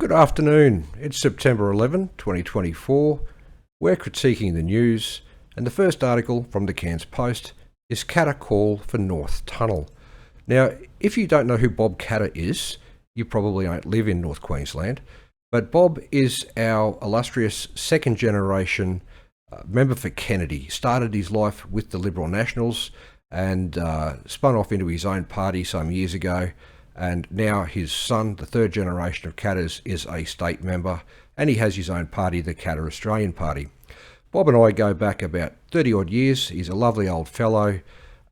Good afternoon. It's September 11, 2024. We're critiquing the news, and the first article from the Cairns Post is Katter call for North Tunnel. Now, if you don't know who Bob Katter is, you probably don't live in North Queensland, but Bob is our illustrious second generation member for Kennedy. He started his life with the Liberal Nationals and spun off into his own party some years ago. And now his son, the third generation of Katters, is a state member, and he has his own party, the Katter Australian Party. Bob and I go back about 30 odd years. He's a lovely old fellow.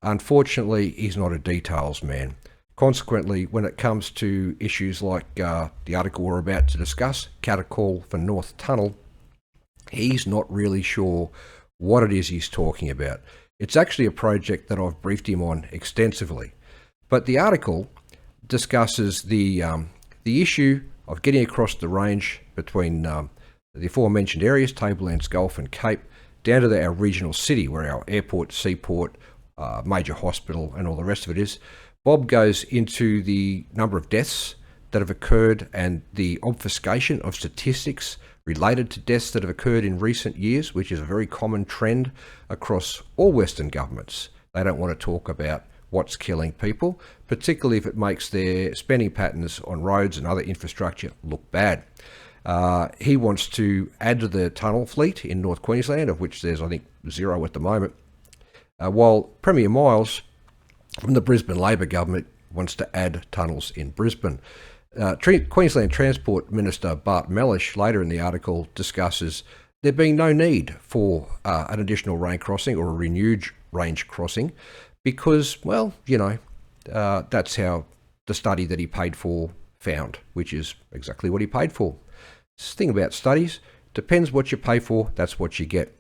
Unfortunately, he's not a details man. Consequently, when it comes to issues like the article we're about to discuss, Katter call for North Tunnel, he's not really sure what it is he's talking about. It's actually a project that I've briefed him on extensively. But the article discusses the issue of getting across the range between the aforementioned areas, Tablelands, Gulf and Cape, down to our regional city where our airport, seaport, major hospital and all the rest of it is. Bob goes into the number of deaths that have occurred and the obfuscation of statistics related to deaths that have occurred in recent years, which is a very common trend across all Western governments. They don't want to talk about what's killing people, particularly if it makes their spending patterns on roads and other infrastructure look bad. He wants to add to the tunnel fleet in North Queensland, of which there's, I think, 0 at the moment, while Premier Miles from the Brisbane Labor government wants to add tunnels in Brisbane. Queensland Transport Minister Bart Mellish later in the article discusses there being no need for an additional range crossing or a renewed range crossing because, well, you know, that's how the study that he paid for found, which is exactly what he paid for. This thing about studies, depends what you pay for, that's what you get.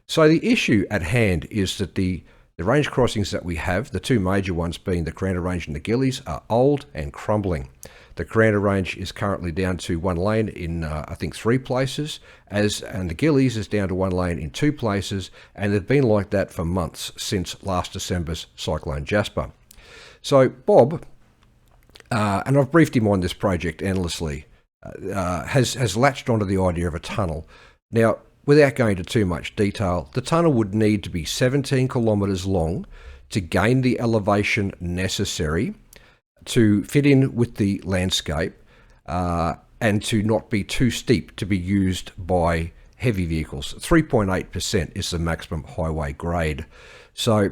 So the issue at hand is that the range crossings that we have, the two major ones being the Caranda Range and the Gillies, are old and crumbling. The Caranda Range is currently down to one lane in, I think, 3 places, and the Gillies is down to one lane in 2 places, and they've been like that for months since last December's Cyclone Jasper. So Bob, and I've briefed him on this project endlessly, has latched onto the idea of a tunnel. Now, without going into too much detail, the tunnel would need to be 17 kilometres long to gain the elevation necessary to fit in with the landscape and to not be too steep to be used by heavy vehicles. 3.8% is the maximum highway grade. So,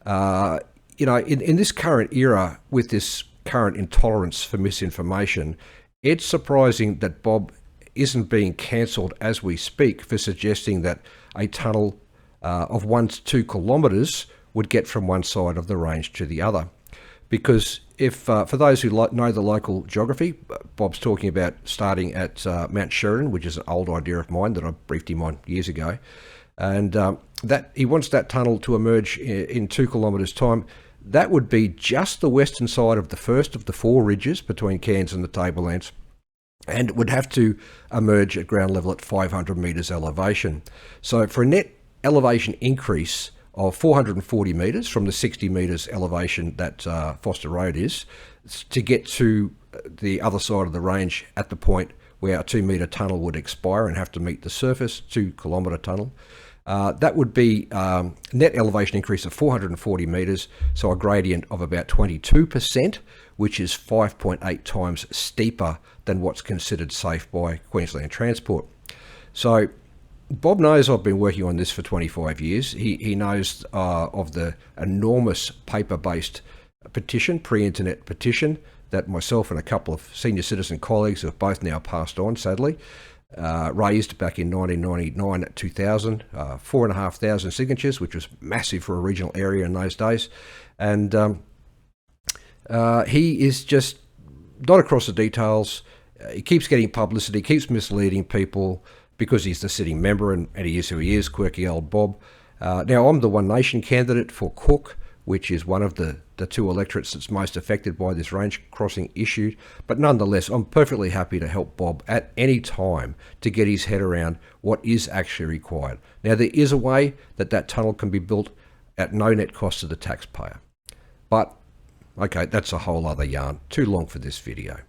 you know, in this current era, with this current intolerance for misinformation, it's surprising that Bob isn't being cancelled as we speak for suggesting that a tunnel of 1 to 2 kilometres would get from one side of the range to the other. Because if, for those who know the local geography, Bob's talking about starting at Mount Sheridan, which is an old idea of mine that I briefed him on years ago, and that he wants that tunnel to emerge in 2 kilometres time. That would be just the western side of the first of the 4 ridges between Cairns and the Tablelands, and it would have to emerge at ground level at 500 metres elevation. So for a net elevation increase of 440 metres from the 60 metres elevation that Foster Road is, to get to the other side of the range at the point where a 2 metre tunnel would expire and have to meet the surface, 2 kilometre tunnel. That would be net elevation increase of 440 metres, so a gradient of about 22%, which is 5.8 times steeper than what's considered safe by Queensland Transport. So Bob knows I've been working on this for 25 years. He knows of the enormous paper-based petition, pre-internet petition, that myself and a couple of senior citizen colleagues who have both now passed on, sadly, raised back in 1999 at 2000, 4,500 signatures, which was massive for a regional area in those days. And he is just not across the details. He keeps getting publicity, keeps misleading people because he's the sitting member and he is who he is, quirky old Bob. Now, I'm the One Nation candidate for Cook, which is one of the 2 electorates that's most affected by this range crossing issue. But nonetheless, I'm perfectly happy to help Bob at any time to get his head around what is actually required. Now, there is a way that tunnel can be built at no net cost to the taxpayer. But, okay, that's a whole other yarn. Too long for this video.